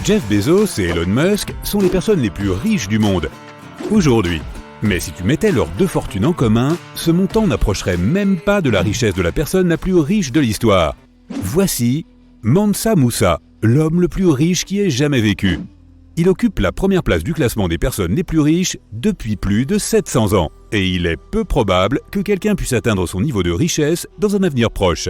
Jeff Bezos et Elon Musk sont les personnes les plus riches du monde aujourd'hui. Mais si tu mettais leurs deux fortunes en commun, ce montant n'approcherait même pas de la richesse de la personne la plus riche de l'histoire. Voici Mansa Musa, l'homme le plus riche qui ait jamais vécu. Il occupe la première place du classement des personnes les plus riches depuis plus de 700 ans. Et il est peu probable que quelqu'un puisse atteindre son niveau de richesse dans un avenir proche.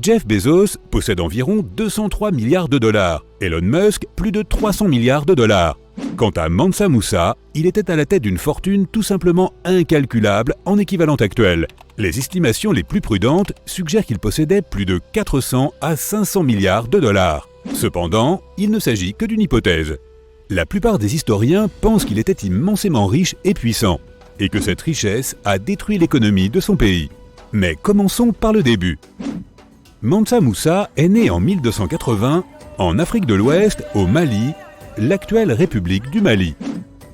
Jeff Bezos possède environ 203 milliards de dollars, Elon Musk plus de 300 milliards de dollars. Quant à Mansa Musa, il était à la tête d'une fortune tout simplement incalculable en équivalent actuel. Les estimations les plus prudentes suggèrent qu'il possédait plus de 400 à 500 milliards de dollars. Cependant, il ne s'agit que d'une hypothèse. La plupart des historiens pensent qu'il était immensément riche et puissant, et que cette richesse a détruit l'économie de son pays. Mais commençons par le début. Mansa Musa est né en 1280 en Afrique de l'Ouest, au Mali, l'actuelle République du Mali.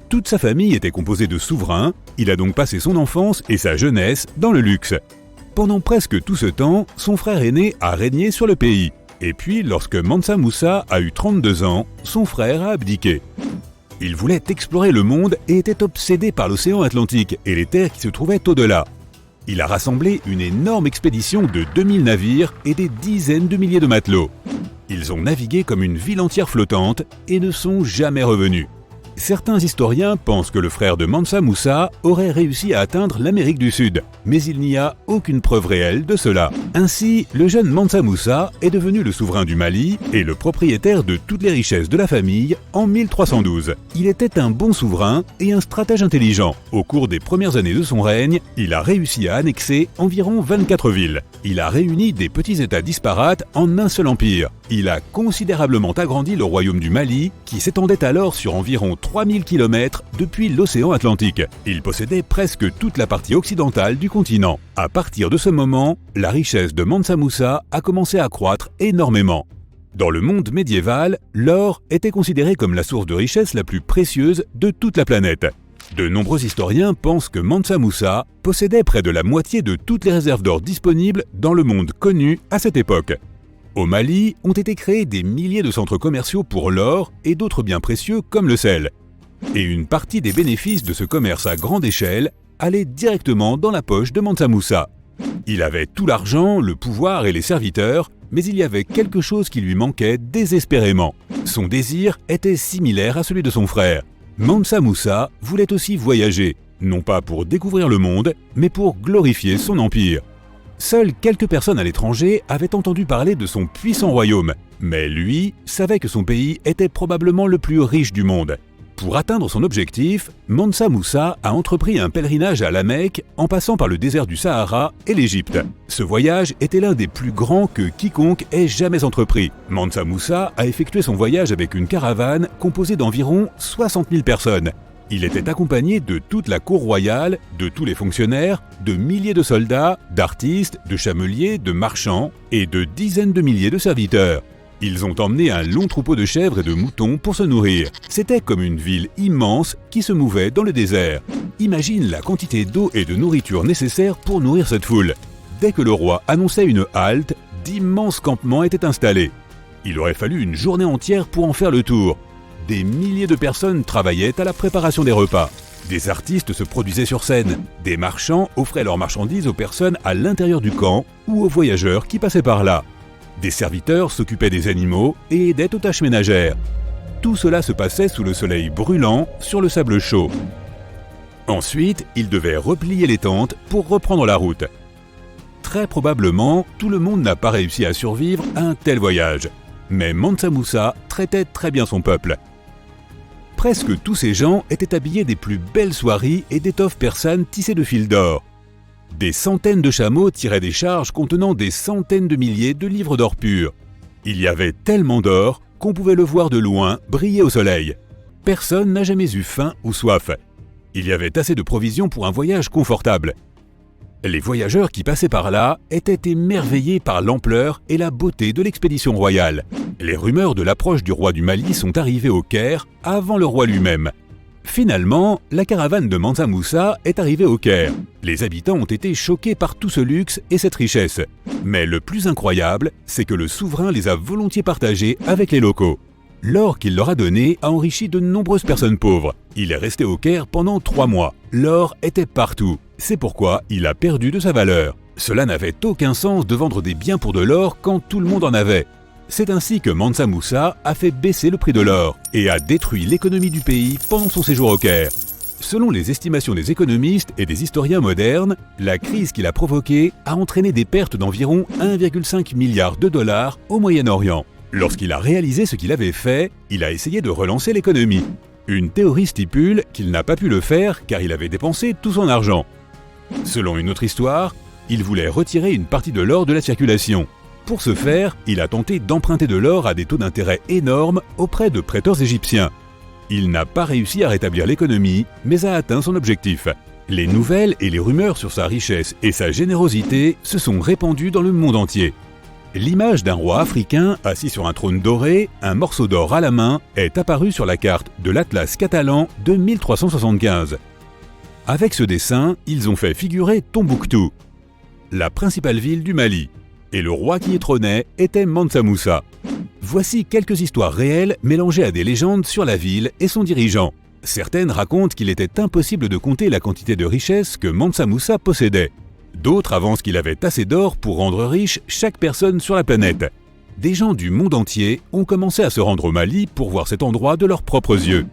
Toute sa famille était composée de souverains, il a donc passé son enfance et sa jeunesse dans le luxe. Pendant presque tout ce temps, son frère aîné a régné sur le pays. Et puis, lorsque Mansa Musa a eu 32 ans, son frère a abdiqué. Il voulait explorer le monde et était obsédé par l'océan Atlantique et les terres qui se trouvaient au-delà. Il a rassemblé une énorme expédition de 2000 navires et des dizaines de milliers de matelots. Ils ont navigué comme une ville entière flottante et ne sont jamais revenus. Certains historiens pensent que le frère de Mansa Musa aurait réussi à atteindre l'Amérique du Sud, mais il n'y a aucune preuve réelle de cela. Ainsi, le jeune Mansa Musa est devenu le souverain du Mali et le propriétaire de toutes les richesses de la famille en 1312. Il était un bon souverain et un stratège intelligent. Au cours des premières années de son règne, il a réussi à annexer environ 24 villes. Il a réuni des petits États disparates en un seul empire. Il a considérablement agrandi le royaume du Mali, qui s'étendait alors sur environ 3000 km depuis l'océan Atlantique. Il possédait presque toute la partie occidentale du continent. À partir de ce moment, la richesse de Mansa Musa a commencé à croître énormément. Dans le monde médiéval, l'or était considéré comme la source de richesse la plus précieuse de toute la planète. De nombreux historiens pensent que Mansa Musa possédait près de la moitié de toutes les réserves d'or disponibles dans le monde connu à cette époque. Au Mali, ont été créés des milliers de centres commerciaux pour l'or et d'autres biens précieux comme le sel. Et une partie des bénéfices de ce commerce à grande échelle allait directement dans la poche de Mansa Musa. Il avait tout l'argent, le pouvoir et les serviteurs, mais il y avait quelque chose qui lui manquait désespérément. Son désir était similaire à celui de son frère. Mansa Musa voulait aussi voyager, non pas pour découvrir le monde, mais pour glorifier son empire. Seules quelques personnes à l'étranger avaient entendu parler de son puissant royaume, mais lui savait que son pays était probablement le plus riche du monde. Pour atteindre son objectif, Mansa Musa a entrepris un pèlerinage à la Mecque en passant par le désert du Sahara et l'Égypte. Ce voyage était l'un des plus grands que quiconque ait jamais entrepris. Mansa Musa a effectué son voyage avec une caravane composée d'environ 60 000 personnes. Il était accompagné de toute la cour royale, de tous les fonctionnaires, de milliers de soldats, d'artistes, de chameliers, de marchands et de dizaines de milliers de serviteurs. Ils ont emmené un long troupeau de chèvres et de moutons pour se nourrir. C'était comme une ville immense qui se mouvait dans le désert. Imagine la quantité d'eau et de nourriture nécessaire pour nourrir cette foule. Dès que le roi annonçait une halte, d'immenses campements étaient installés. Il aurait fallu une journée entière pour en faire le tour. Des milliers de personnes travaillaient à la préparation des repas. Des artistes se produisaient sur scène. Des marchands offraient leurs marchandises aux personnes à l'intérieur du camp ou aux voyageurs qui passaient par là. Des serviteurs s'occupaient des animaux et aidaient aux tâches ménagères. Tout cela se passait sous le soleil brûlant sur le sable chaud. Ensuite, ils devaient replier les tentes pour reprendre la route. Très probablement, tout le monde n'a pas réussi à survivre à un tel voyage. Mais Mansa Musa traitait très bien son peuple. Presque tous ces gens étaient habillés des plus belles soieries et d'étoffes persanes tissées de fils d'or. Des centaines de chameaux tiraient des charges contenant des centaines de milliers de livres d'or pur. Il y avait tellement d'or qu'on pouvait le voir de loin briller au soleil. Personne n'a jamais eu faim ou soif. Il y avait assez de provisions pour un voyage confortable. Les voyageurs qui passaient par là étaient émerveillés par l'ampleur et la beauté de l'expédition royale. Les rumeurs de l'approche du roi du Mali sont arrivées au Caire avant le roi lui-même. Finalement, la caravane de Mansa Musa est arrivée au Caire. Les habitants ont été choqués par tout ce luxe et cette richesse. Mais le plus incroyable, c'est que le souverain les a volontiers partagés avec les locaux. L'or qu'il leur a donné a enrichi de nombreuses personnes pauvres. Il est resté au Caire pendant 3 mois. L'or était partout. C'est pourquoi il a perdu de sa valeur. Cela n'avait aucun sens de vendre des biens pour de l'or quand tout le monde en avait. C'est ainsi que Mansa Moussa a fait baisser le prix de l'or et a détruit l'économie du pays pendant son séjour au Caire. Selon les estimations des économistes et des historiens modernes, la crise qu'il a provoquée a entraîné des pertes d'environ 1,5 milliard de dollars au Moyen-Orient. Lorsqu'il a réalisé ce qu'il avait fait, il a essayé de relancer l'économie. Une théorie stipule qu'il n'a pas pu le faire car il avait dépensé tout son argent. Selon une autre histoire, il voulait retirer une partie de l'or de la circulation. Pour ce faire, il a tenté d'emprunter de l'or à des taux d'intérêt énormes auprès de prêteurs égyptiens. Il n'a pas réussi à rétablir l'économie, mais a atteint son objectif. Les nouvelles et les rumeurs sur sa richesse et sa générosité se sont répandues dans le monde entier. L'image d'un roi africain assis sur un trône doré, un morceau d'or à la main, est apparue sur la carte de l'Atlas catalan de 1375. Avec ce dessin, ils ont fait figurer Tombouctou, la principale ville du Mali, et le roi qui y trônait était Mansa Moussa. Voici quelques histoires réelles mélangées à des légendes sur la ville et son dirigeant. Certaines racontent qu'il était impossible de compter la quantité de richesses que Mansa Moussa possédait. D'autres avancent qu'il avait assez d'or pour rendre riche chaque personne sur la planète. Des gens du monde entier ont commencé à se rendre au Mali pour voir cet endroit de leurs propres yeux.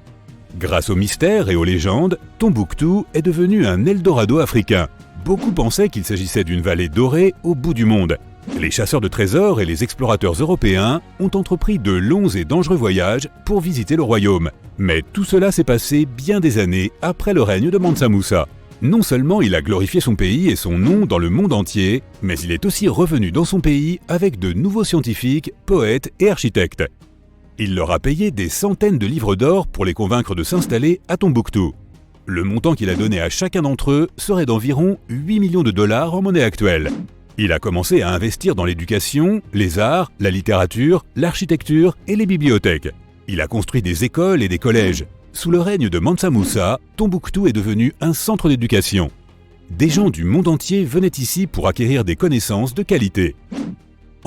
Grâce aux mystères et aux légendes, Tombouctou est devenu un Eldorado africain. Beaucoup pensaient qu'il s'agissait d'une vallée dorée au bout du monde. Les chasseurs de trésors et les explorateurs européens ont entrepris de longs et dangereux voyages pour visiter le royaume. Mais tout cela s'est passé bien des années après le règne de Mansa Moussa. Non seulement il a glorifié son pays et son nom dans le monde entier, mais il est aussi revenu dans son pays avec de nouveaux scientifiques, poètes et architectes. Il leur a payé des centaines de livres d'or pour les convaincre de s'installer à Tombouctou. Le montant qu'il a donné à chacun d'entre eux serait d'environ 8 millions de dollars en monnaie actuelle. Il a commencé à investir dans l'éducation, les arts, la littérature, l'architecture et les bibliothèques. Il a construit des écoles et des collèges. Sous le règne de Mansa Moussa, Tombouctou est devenu un centre d'éducation. Des gens du monde entier venaient ici pour acquérir des connaissances de qualité.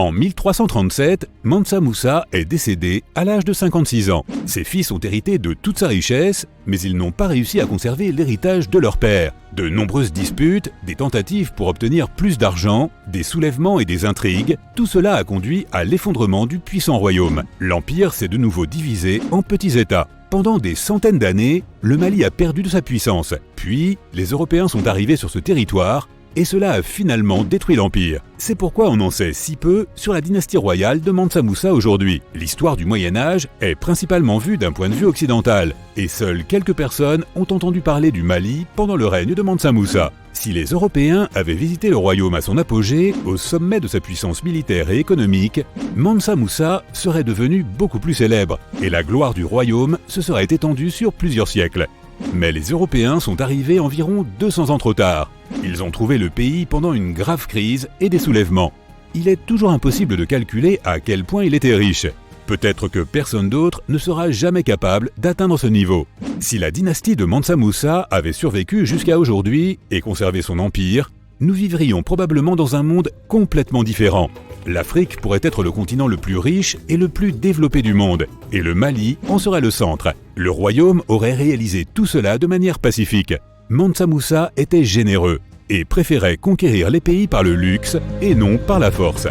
En 1337, Mansa Moussa est décédé à l'âge de 56 ans. Ses fils ont hérité de toute sa richesse, mais ils n'ont pas réussi à conserver l'héritage de leur père. De nombreuses disputes, des tentatives pour obtenir plus d'argent, des soulèvements et des intrigues, tout cela a conduit à l'effondrement du puissant royaume. L'empire s'est de nouveau divisé en petits États. Pendant des centaines d'années, le Mali a perdu de sa puissance. Puis, les Européens sont arrivés sur ce territoire et cela a finalement détruit l'Empire. C'est pourquoi on en sait si peu sur la dynastie royale de Mansa Moussa aujourd'hui. L'histoire du Moyen-Âge est principalement vue d'un point de vue occidental, et seules quelques personnes ont entendu parler du Mali pendant le règne de Mansa Moussa. Si les Européens avaient visité le royaume à son apogée, au sommet de sa puissance militaire et économique, Mansa Moussa serait devenu beaucoup plus célèbre, et la gloire du royaume se serait étendue sur plusieurs siècles. Mais les Européens sont arrivés environ 200 ans trop tard. Ils ont trouvé le pays pendant une grave crise et des soulèvements. Il est toujours impossible de calculer à quel point il était riche. Peut-être que personne d'autre ne sera jamais capable d'atteindre ce niveau. Si la dynastie de Mansa Moussa avait survécu jusqu'à aujourd'hui et conservé son empire, nous vivrions probablement dans un monde complètement différent. L'Afrique pourrait être le continent le plus riche et le plus développé du monde, et le Mali en serait le centre. Le royaume aurait réalisé tout cela de manière pacifique. Mansa Moussa était généreux et préférait conquérir les pays par le luxe et non par la force.